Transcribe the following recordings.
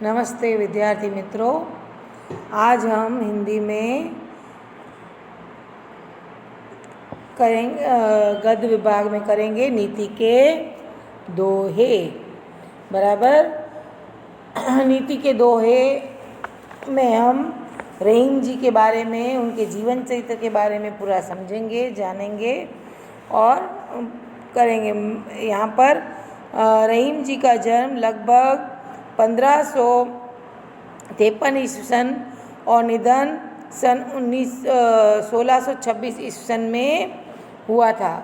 नमस्ते विद्यार्थी मित्रों, आज हम हिंदी में करेंगे गद्य विभाग में करेंगे नीति के दोहे। बराबर। नीति के दोहे में हम रहीम जी के बारे में, उनके जीवन चरित्र के बारे में पूरा समझेंगे, जानेंगे और करेंगे। यहाँ पर रहीम जी का जन्म लगभग 1553 ईस्वी सन और निधन सन 1626 ईस्वी सन में हुआ था।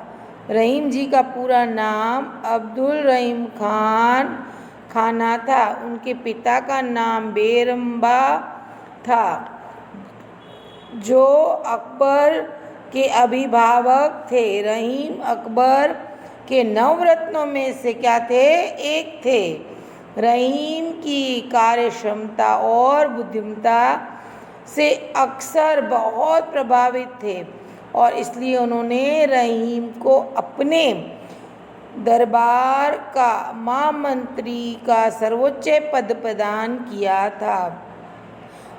रहीम जी का पूरा नाम अब्दुल रहीम खाना था। उनके पिता का नाम बेरंबा था, जो अकबर के अभिभावक थे। रहीम अकबर के 9 रत्नों में से क्या थे? एक थे। रहीम की कार्यक्षमता और बुद्धिमत्ता से अक्सर बहुत प्रभावित थे और इसलिए उन्होंने रहीम को अपने दरबार का महामंत्री का सर्वोच्च पद प्रदान किया था।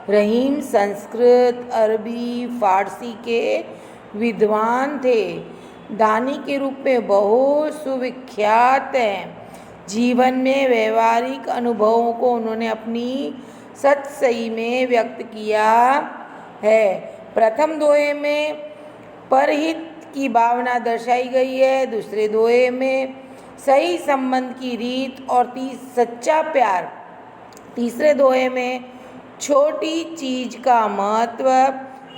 रहीम संस्कृत, अरबी, फारसी के विद्वान थे। दानी के रूप में बहुत सुविख्यात हैं। जीवन में व्यवहारिक अनुभवों को उन्होंने अपनी सच्चाई में व्यक्त किया है। प्रथम दोहे में परहित की भावना दर्शाई गई है। दूसरे दोहे में सही संबंध की रीत और सच्चा प्यार। तीसरे दोहे में छोटी चीज का महत्व।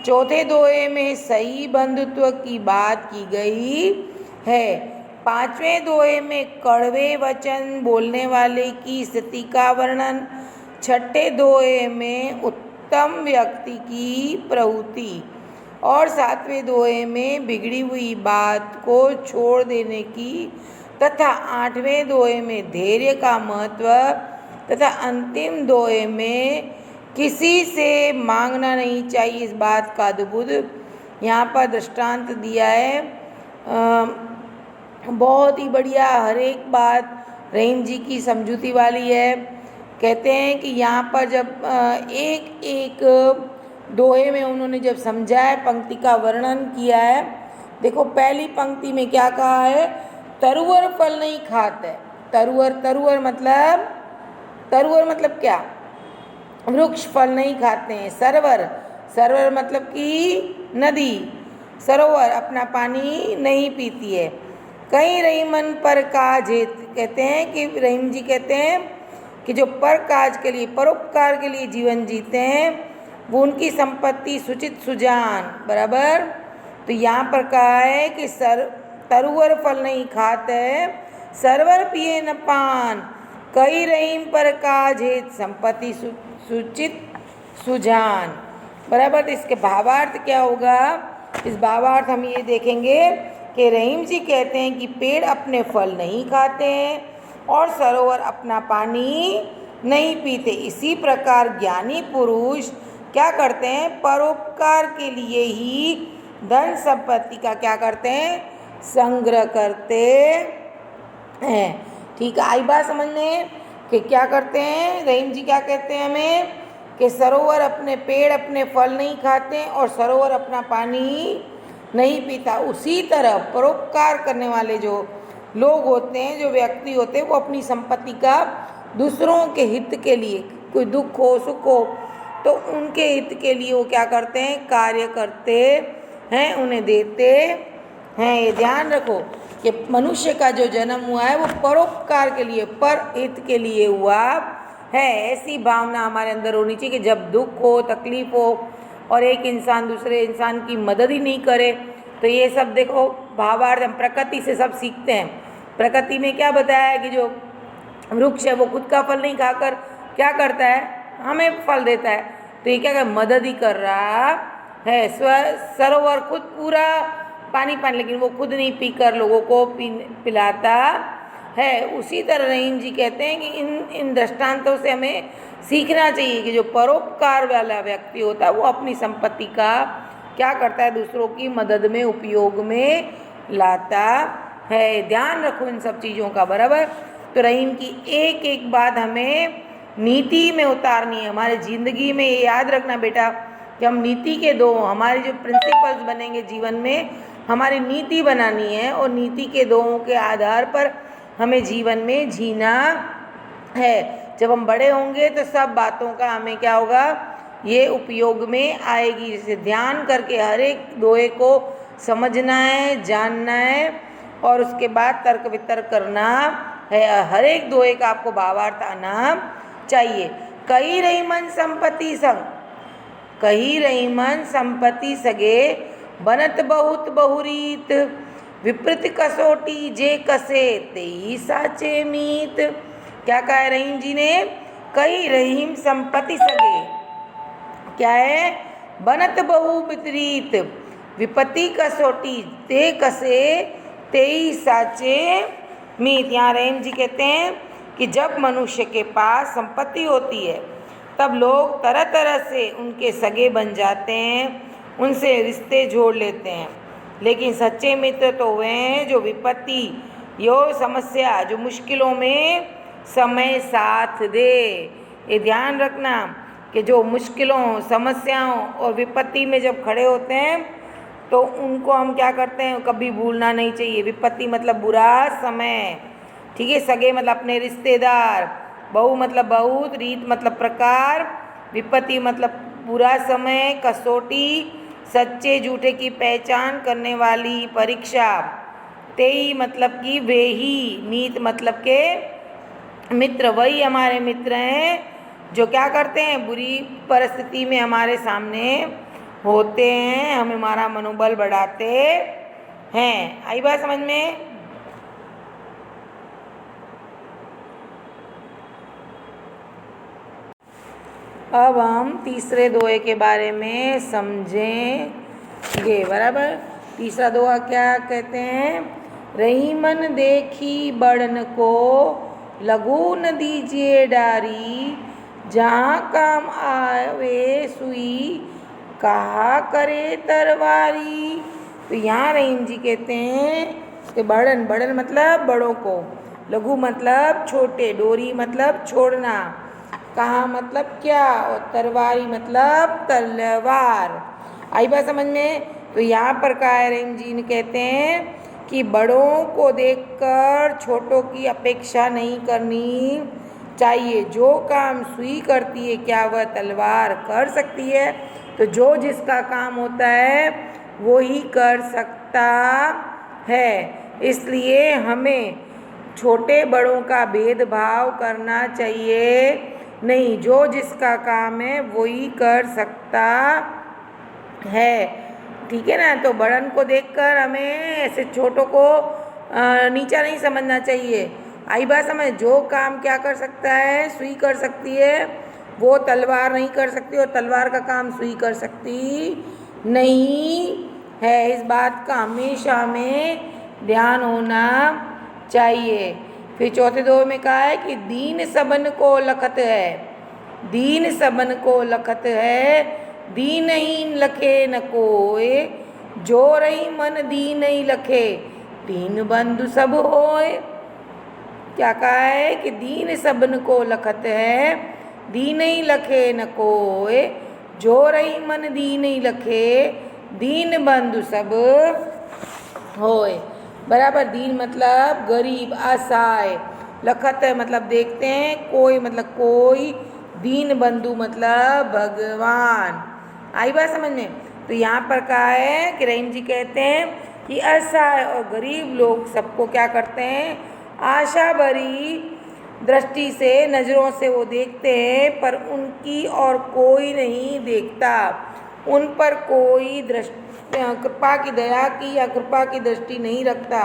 चौथे दोहे में सही बंधुत्व की बात की गई है। पांचवें दोहे में कड़वे वचन बोलने वाले की स्थिति का वर्णन। छठे दोहे में उत्तम व्यक्ति की प्रवृत्ति और सातवें दोहे में बिगड़ी हुई बात को छोड़ देने की तथा आठवें दोहे में धैर्य का महत्व तथा अंतिम दोहे में किसी से मांगना नहीं चाहिए, इस बात का अद्भुत यहाँ पर दृष्टांत दिया है। बहुत ही बढ़िया, हर एक बात रहीम जी की समझूती वाली है। कहते हैं कि यहाँ पर जब एक एक दोहे में उन्होंने जब समझा है, पंक्ति का वर्णन किया है। देखो, पहली पंक्ति में क्या कहा है? तरुवर फल नहीं खाते। तरुवर मतलब क्या? वृक्ष फल नहीं खाते हैं। सरोवर मतलब कि नदी, सरोवर अपना पानी नहीं पीती है। कई रहीमन पर काज है। कहते हैं कि रहीम जी कहते हैं कि जो पर काज के लिए, परोपकार के लिए जीवन जीते हैं, वो उनकी संपत्ति सुचित सुजान। बराबर। तो यहाँ पर कहा है कि तरुवर फल नहीं खाते, सरवर पिए न पान। कई रहीम पर काज है, संपत्ति सुचित सुजान। बराबर। तो इसके भावार्थ क्या होगा? इस भावार्थ हम ये देखेंगे कि रहीम जी कहते हैं कि पेड़ अपने फल नहीं खाते हैं और सरोवर अपना पानी नहीं पीते। इसी प्रकार ज्ञानी पुरुष क्या करते हैं? परोपकार के लिए ही धन संपत्ति का क्या करते हैं? संग्रह करते हैं। ठीक है, आई बात समझने कि क्या करते हैं? रहीम जी क्या कहते हैं हमें कि सरोवर अपने पेड़ अपने फल नहीं खाते और सरोवर अपना पानी नहीं पीता। उसी तरह परोपकार करने वाले जो लोग होते हैं, जो व्यक्ति होते हैं, वो अपनी संपत्ति का दूसरों के हित के लिए, कोई दुख हो सुख हो तो उनके हित के लिए वो क्या करते हैं? कार्य करते हैं, उन्हें देते हैं। ये ध्यान रखो कि मनुष्य का जो जन्म हुआ है वो परोपकार के लिए, पर हित के लिए हुआ है। ऐसी भावना हमारे अंदर होनी चाहिए कि जब दुख हो, तकलीफ हो और एक इंसान दूसरे इंसान की मदद ही नहीं करे, तो ये सब देखो भावार्थ हम प्रकृति से सब सीखते हैं। प्रकृति में क्या बताया है कि जो वृक्ष है वो खुद का फल नहीं खाकर क्या करता है? हमें फल देता है। तो ये क्या मदद ही कर रहा है। सरोवर खुद पूरा पानी, लेकिन वो खुद नहीं पीकर लोगों को पिलाता है। उसी तरह रहीम जी कहते हैं कि इन दृष्टांतों से हमें सीखना चाहिए कि जो परोपकार वाला व्यक्ति होता है वो अपनी संपत्ति का क्या करता है? दूसरों की मदद में, उपयोग में लाता है। ध्यान रखो इन सब चीज़ों का। बराबर। तो रहीम की एक एक बात हमें नीति में उतारनी है। हमारे ज़िंदगी में ये याद रखना बेटा कि हम नीति के दो, हमारे जो प्रिंसिपल्स बनेंगे जीवन में, हमारी नीति बनानी है और नीति के दो के आधार पर हमें जीवन में जीना है। जब हम बड़े होंगे तो सब बातों का हमें क्या होगा, ये उपयोग में आएगी। जैसे ध्यान करके हर एक दोहे को समझना है, जानना है और उसके बाद तर्क वितर्क करना है। हर एक दोहे का आपको भावार्थ आना चाहिए। कही रही मन संपत्ति संग, कही रही मन संपत्ति सगे, बनत बहुत बहुरीत, विपरीत कसोटी जे कसे तेई साचे मीत। क्या कहा है रहीम जी ने? कही रहीम संपत्ति सगे, क्या है? बनत बहु विपरीत, विपत्ति कसोटी ते कसे तेई साचे मीत। यहाँ रहीम जी कहते हैं कि जब मनुष्य के पास संपत्ति होती है तब लोग तरह तरह से उनके सगे बन जाते हैं, उनसे रिश्ते जोड़ लेते हैं। लेकिन सच्चे मित्र तो वे हैं जो विपत्ति यो समस्या, जो मुश्किलों में समय साथ दे। ये ध्यान रखना कि जो मुश्किलों, समस्याओं और विपत्ति में जब खड़े होते हैं तो उनको हम क्या करते हैं, कभी भूलना नहीं चाहिए। विपत्ति मतलब बुरा समय, ठीक है। सगे मतलब अपने रिश्तेदार, बहु मतलब बहुत, रीत मतलब प्रकार, विपत्ति मतलब बुरा समय, कसौटी सच्चे झूठे की पहचान करने वाली परीक्षा, तेई मतलब कि वे ही, मीत मतलब के मित्र, वही हमारे मित्र हैं जो क्या करते हैं, बुरी परिस्थिति में हमारे सामने होते हैं, हमें हमारा मनोबल बढ़ाते हैं। आई बात समझ में? अब हम तीसरे दोहे के बारे में समझेंगे, बराबर। तीसरा दोहा क्या कहते हैं? रही मन देखी बड़न को, लघु न दीजिए डारी, जहाँ काम आवे सुई, कहा करे तरवारी। तो यहाँ रहीम जी कहते हैं कि बड़न, बड़न मतलब बड़ों को, लघु मतलब छोटे, डोरी मतलब छोड़ना, कहा मतलब क्या, और तरवारी मतलब तलवार। आई बात समझ में? तो यहाँ पर कहा है रहीम जी ने कहते हैं कि बड़ों को देखकर छोटों की अपेक्षा नहीं करनी चाहिए। जो काम सुई करती है क्या वह तलवार कर सकती है? तो जो जिसका काम होता है वो ही कर सकता है। इसलिए हमें छोटे बड़ों का भेदभाव करना चाहिए नहीं, जो जिसका काम है वो ही कर सकता है, ठीक है ना। तो बड़न को देखकर हमें ऐसे छोटों को नीचा नहीं समझना चाहिए। आई बात समझ? जो काम क्या कर सकता है, सुई कर सकती है, वो तलवार नहीं कर सकती, और तलवार का काम सुई कर सकती नहीं है। इस बात का हमेशा हमें ध्यान होना चाहिए। फिर चौथे दोहे में कहा है कि दीन सबन को लखत है, दीन सबन को लखत है, दीनहीन लखे न कोय, जो रही मन दीन ही लखे, दीन बंधु सब होय। क्या कहा है कि दीन सबन को लखत है, दीन ही लखे न कोय, जो रही मन दीन ही लखे, दीन बंधु सब होय। बराबर। दीन मतलब गरीब, असहाय, लखत है मतलब देखते हैं, कोई मतलब कोई, दीन बंधु मतलब भगवान। आई बात समझ में? तो यहाँ पर कहा है कि रहीम जी कहते हैं कि असहाय और गरीब लोग सबको क्या करते हैं, आशा भरी दृष्टि से, नज़रों से वो देखते हैं, पर उनकी और कोई नहीं देखता, उन पर कोई कृपा की, दया की या कृपा की दृष्टि नहीं रखता।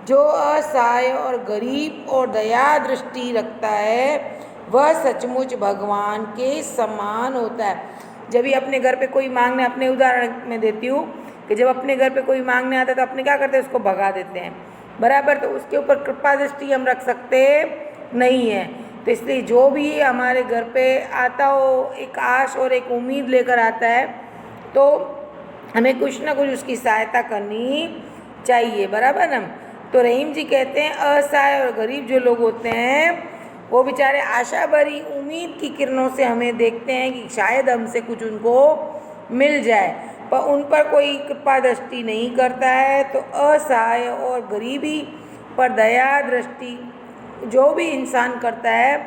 जो असहाय और गरीब और दया दृष्टि रखता है वह सचमुच भगवान के समान होता है। जब भी अपने घर पे कोई मांगने, अपने उदाहरण में देती हूँ कि जब अपने घर पे कोई मांगने आता है तो अपने क्या करते हैं, उसको भगा देते हैं, बराबर। तो उसके ऊपर कृपा दृष्टि हम रख सकते नहीं है। तो इसलिए जो भी हमारे घर पे आता हो, एक आश और एक उम्मीद लेकर आता है, तो हमें कुछ ना कुछ उसकी सहायता करनी चाहिए, बराबर ना। तो रहीम जी कहते हैं असहाय और गरीब जो लोग होते हैं वो बेचारे आशा भरी उम्मीद की किरणों से हमें देखते हैं कि शायद हमसे कुछ उनको मिल जाए, पर उन पर कोई कृपा दृष्टि नहीं करता है। तो असहाय और गरीबी पर दया दृष्टि जो भी इंसान करता है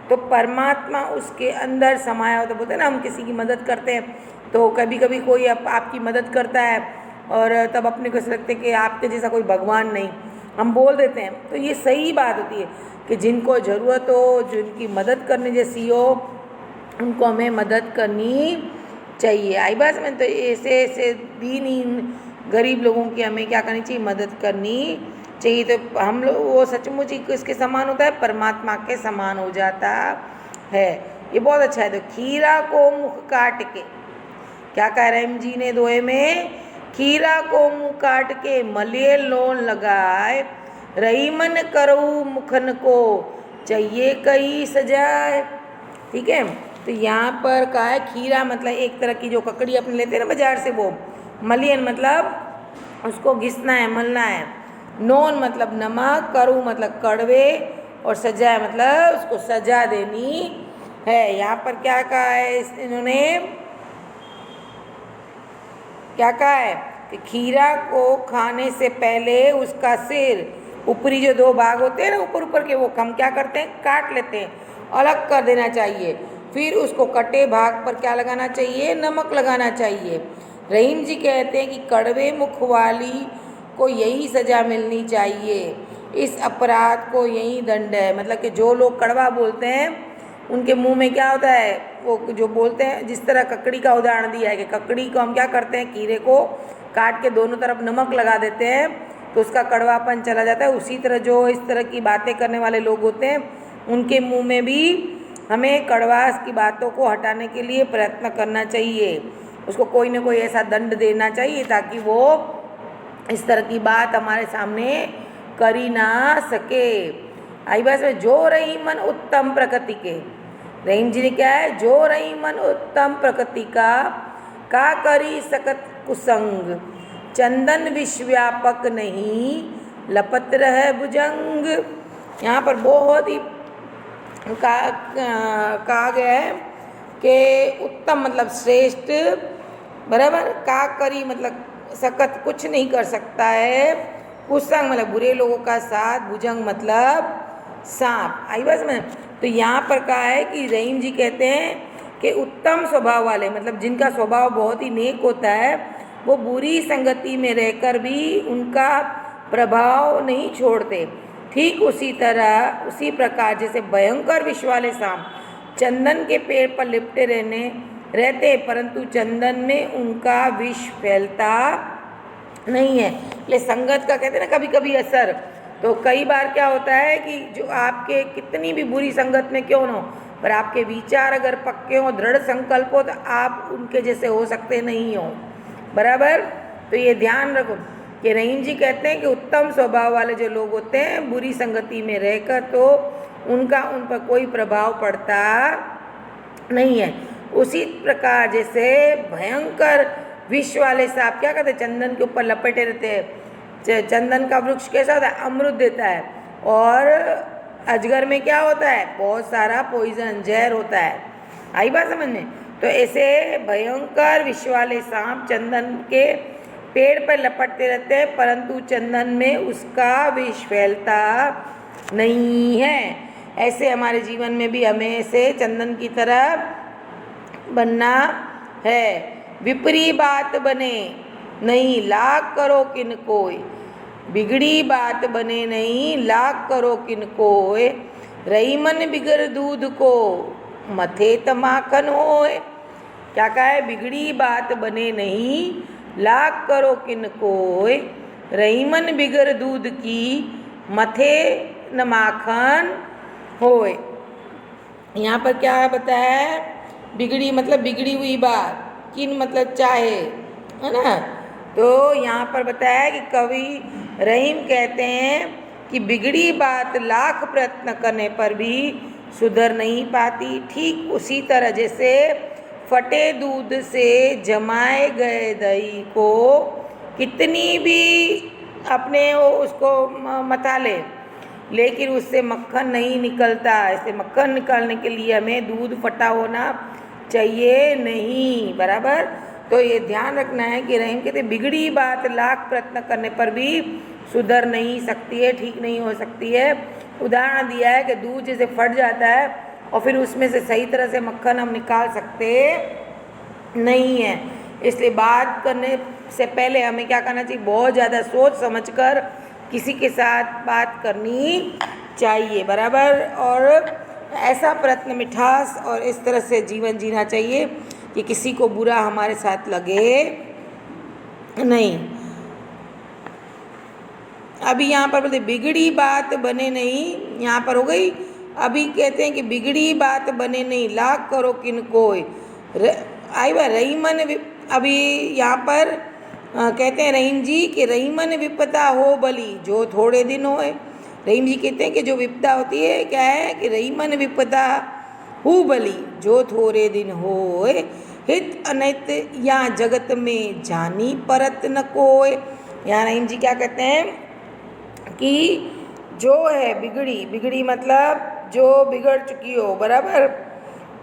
तो परमात्मा उसके अंदर समाया होता। बोलते हैं ना, हम किसी की मदद करते हैं तो कभी कभी कोई आपकी मदद करता है और तब अपने को ऐसा लगता है कि आपके जैसा कोई भगवान नहीं, हम बोल देते हैं। तो ये सही बात होती है कि जिनको ज़रूरत हो, जिनकी मदद करने जैसी हो, उनको हमें मदद करनी चाहिए। आई बात में, तो ऐसे ऐसे दीनहीन गरीब लोगों की हमें क्या करनी चाहिए, मदद करनी चाहिए। तो हम लोग वो सचमुच ही किसके समान होता है, परमात्मा के समान हो जाता है। ये बहुत अच्छा है। तो खीरा को मुख काट के, क्या कह रहे हैं जी ने दोहे में, खीरा को मुँह काट के मलिए लोन लगाए, रही मन करऊ मुखन को चाहिए कई सजाए। ठीक है, तो यहाँ पर कहा है खीरा मतलब एक तरह की जो ककड़ी अपने लेते हैं ना बाजार से, वो मलियन मतलब उसको घिसना है, मलना है। नोन मतलब नमक, करू मतलब कड़वे, और सजाए मतलब उसको सजा देनी है। यहाँ पर क्या कहा है इन्होंने, क्या कहा है कि खीरा को खाने से पहले उसका सिर, ऊपरी जो दो भाग होते हैं ना ऊपर ऊपर के, वो हम क्या करते हैं, काट लेते हैं, अलग कर देना चाहिए। फिर उसको कटे भाग पर क्या लगाना चाहिए, नमक लगाना चाहिए। रहीम जी कहते हैं कि कड़वे मुख वाली को यही सज़ा मिलनी चाहिए, इस अपराध को यही दंड है। मतलब कि जो लोग कड़वा बोलते हैं उनके मुंह में क्या होता है, वो जो बोलते हैं, जिस तरह ककड़ी का उदाहरण दिया है कि ककड़ी को हम क्या करते हैं, कीड़े को काट के दोनों तरफ नमक लगा देते हैं तो उसका कड़वापन चला जाता है। उसी तरह जो इस तरह की बातें करने वाले लोग होते हैं उनके मुंह में भी हमें कड़वास की बातों को हटाने के लिए प्रयत्न करना चाहिए। उसको कोई ना कोई ऐसा दंड देना चाहिए ताकि वो इस तरह की बात हमारे सामने कर ही ना सके। आई बात में, जो रही मन उत्तम प्रकृति के, रहीम जी ने क्या है, जो रही मन उत्तम प्रकृति का करी सकत कुसंग, चंदन विश्वव्यापक नहीं लपत रह भुजंग। यहाँ पर बहुत ही कहा गया है कि उत्तम मतलब श्रेष्ठ, बराबर, का करी मतलब सकत कुछ नहीं कर सकता है, कुसंग मतलब बुरे लोगों का साथ, भुजंग मतलब सांप। आई बस में, तो यहाँ पर कहा है कि रहीम जी कहते हैं कि उत्तम स्वभाव वाले मतलब जिनका स्वभाव बहुत ही नेक होता है, वो बुरी संगति में रहकर भी उनका प्रभाव नहीं छोड़ते। ठीक उसी तरह उसी प्रकार जैसे भयंकर विष वाले सांप चंदन के पेड़ पर लिपटे रहते परंतु चंदन में उनका विष फैलता नहीं है। इसलिए संगत का कहते हैं ना कभी कभी असर, तो कई बार क्या होता है कि जो आपके कितनी भी बुरी संगत में क्यों न हो, पर आपके विचार अगर पक्के हों, दृढ़ संकल्प हो, तो आप उनके जैसे हो सकते नहीं हो, बराबर। तो ये ध्यान रखो कि रहीम जी कहते हैं कि उत्तम स्वभाव वाले जो लोग होते हैं बुरी संगति में रहकर तो उनका उन पर कोई प्रभाव पड़ता नहीं है। उसी प्रकार जैसे भयंकर विष वाले सांप क्या कहते हैं, चंदन के ऊपर लपेटे रहते हैं। चंदन का वृक्ष कैसा होता है, अमृत देता है, और अजगर में क्या होता है, बहुत सारा पॉइजन जहर होता है। आई बात समझ में। तो ऐसे भयंकर विष वाले सांप चंदन के पेड़ पर लपटते रहते हैं परंतु चंदन में उसका विष फैलता नहीं है। ऐसे हमारे जीवन में भी हमें ऐसे चंदन की तरह बनना है। विपरी बात बने नहीं लाख करो किन कोय, बिगड़ी बात बने नहीं लाख करो किन कोय, रही मन बिगड़ दूध को मथे तमाखन होए। क्या कहा है, बिगड़ी बात बने नहीं लाख करो किन कोय, रही मन बिगड़ दूध की मथे न माखन होए। यहाँ पर क्या बताया है, बिगड़ी मतलब बिगड़ी हुई बात, किन मतलब चाहे, है ना। तो यहाँ पर बताया है कि कवि रहीम कहते हैं कि बिगड़ी बात लाख प्रयत्न करने पर भी सुधर नहीं पाती। ठीक उसी तरह जैसे फटे दूध से जमाए गए दही को कितनी भी अपने उसको मथा ले, लेकिन उससे मक्खन नहीं निकलता। इससे मक्खन निकालने के लिए हमें दूध फटा होना चाहिए नहीं, बराबर। तो ये ध्यान रखना है कि रहीम कहते बिगड़ी बात लाख प्रयत्न करने पर भी सुधर नहीं सकती है, ठीक नहीं हो सकती है। उदाहरण दिया है कि दूध जैसे फट जाता है और फिर उसमें से सही तरह से मक्खन हम निकाल सकते नहीं है। इसलिए बात करने से पहले हमें क्या करना चाहिए, बहुत ज़्यादा सोच समझकर किसी के साथ बात करनी चाहिए, बराबर। और ऐसा प्रयत्न मिठास और इस तरह से जीवन जीना चाहिए कि किसी को बुरा हमारे साथ लगे नहीं। अभी यहाँ पर बोलते बिगड़ी बात बने नहीं, यहाँ पर हो गई। अभी कहते हैं कि बिगड़ी बात बने नहीं, लाख करो किन कोय। आई बार रहीमन, अभी यहाँ पर कहते हैं रहीम जी कि रहीमन विपदा हो भली जो थोड़े दिन होए। रहीम जी कहते हैं कि जो विपदा होती है क्या है कि रहीमन विपदा हो भली जो थोड़े दिन होए। हित अनित या जगत में जानी परत न कोय। यहाँ रहीम जी क्या कहते हैं कि जो है बिगड़ी मतलब जो बिगड़ चुकी हो, बराबर।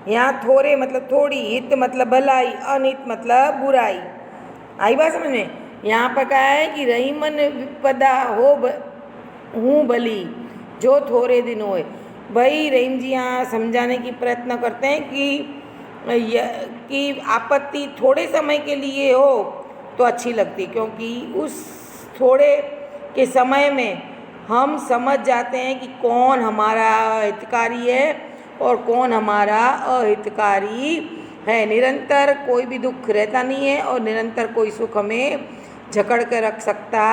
यहाँ थोड़े मतलब थोड़ी, हित मतलब भलाई, अनित मतलब बुराई। आई बात समझ में। यहाँ पर कहा है कि रहीमन विपदा हो हूँ भली जो थोड़े दिन होए। भाई रहीम जी यहाँ समझाने की प्रयत्न करते हैं कि आपत्ति थोड़े समय के लिए हो तो अच्छी लगती, क्योंकि उस थोड़े के समय में हम समझ जाते हैं कि कौन हमारा हितकारी है और कौन हमारा अहितकारी है। निरंतर कोई भी दुख रहता नहीं है और निरंतर कोई सुख हमें जकड़ कर रख सकता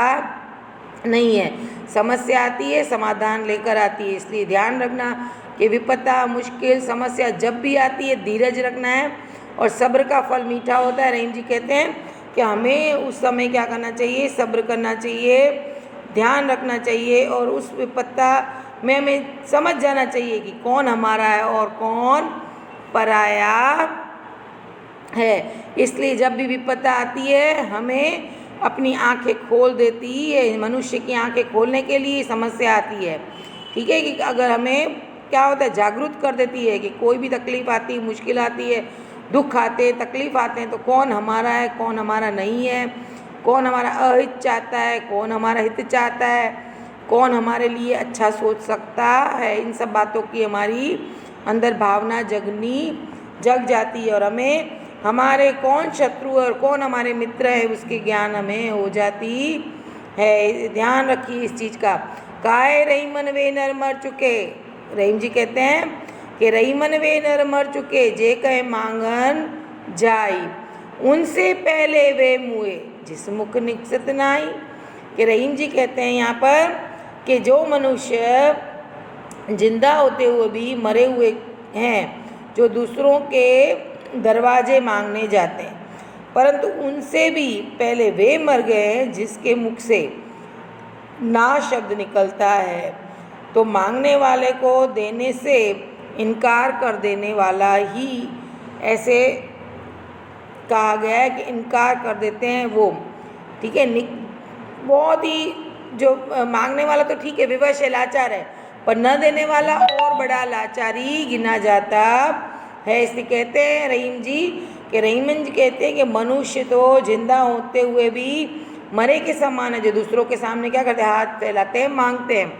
नहीं है। समस्या आती है, समाधान लेकर आती है। इसलिए ध्यान रखना कि विपदा, मुश्किल, समस्या जब भी आती है धीरज रखना है और सब्र का फल मीठा होता है। रहीम जी कहते हैं कि हमें उस समय क्या करना चाहिए, सब्र करना चाहिए, ध्यान रखना चाहिए और उस विपदा में हमें समझ जाना चाहिए कि कौन हमारा है और कौन पराया है। इसलिए जब भी विपदा आती है हमें अपनी आंखें खोल देती है। मनुष्य की आंखें खोलने के लिए समस्या आती है, ठीक है। कि अगर हमें क्या होता है, जागरूक कर देती है कि कोई भी तकलीफ़ आती है, मुश्किल आती है, दुख आते हैं, तकलीफ़ आते हैं तो कौन हमारा है, कौन हमारा नहीं है, कौन हमारा अहित चाहता है, कौन हमारा हित चाहता है, कौन हमारे लिए अच्छा सोच सकता है। इन सब बातों की हमारी अंदर भावना जग जाती है और हमें हमारे कौन शत्रु और कौन हमारे मित्र है उसके ज्ञान हमें हो जाती है। ध्यान रखिए इस चीज़ का। काय रहीमन वे नर मर चुके। रहीम जी कहते हैं कि रहीमन वे नर मर चुके जे कहे मांगन जाई, उनसे पहले वे मुए जिस मुख निकसत नाई। कि रहीम जी कहते हैं यहाँ पर कि जो मनुष्य जिंदा होते हुए भी मरे हुए हैं, जो दूसरों के दरवाजे मांगने जाते हैं, परंतु उनसे भी पहले वे मर गए हैं जिसके मुख से ना शब्द निकलता है। तो मांगने वाले को देने से इनकार कर देने वाला ही, ऐसे कहा गया है कि इनकार कर देते हैं वो, ठीक है। बहुत ही जो मांगने वाला तो ठीक है, विवश है, लाचार है, पर न देने वाला और बड़ा लाचारी गिना जाता है। इसलिए कहते हैं रहीम जी कि रहीमन जी कहते हैं कि मनुष्य तो जिंदा होते हुए भी मरे के समान है, जो दूसरों के सामने क्या करते हैं, हाथ फैलाते हैं, मांगते हैं।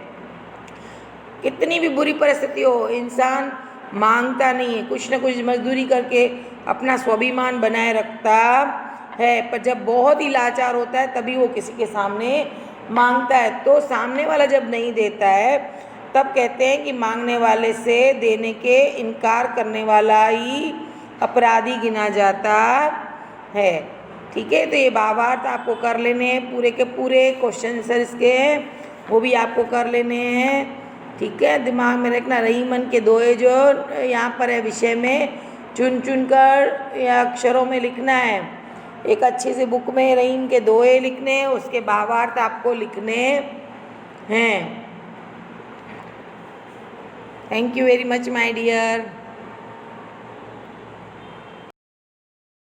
कितनी भी बुरी परिस्थिति हो, इंसान मांगता नहीं है, कुछ न कुछ मजदूरी करके अपना स्वाभिमान बनाए रखता है। पर जब बहुत ही लाचार होता है तभी वो किसी के सामने मांगता है। तो सामने वाला जब नहीं देता है तब कहते हैं कि मांगने वाले से देने के इनकार करने वाला ही अपराधी गिना जाता है, ठीक है। तो ये भावार्थ आपको कर लेने हैं, पूरे के पूरे क्वेश्चन आंसर इसके हैं वो भी आपको कर लेने हैं, ठीक है। दिमाग में रखना। रहीमन के दोहे जो यहाँ पर है विषय में चुन चुन कर या अक्षरों में लिखना है। एक अच्छी सी बुक में रहीम के दोहे लिखने हैं, उसके भावार्थ आपको लिखने हैं। Thank you very much my dear.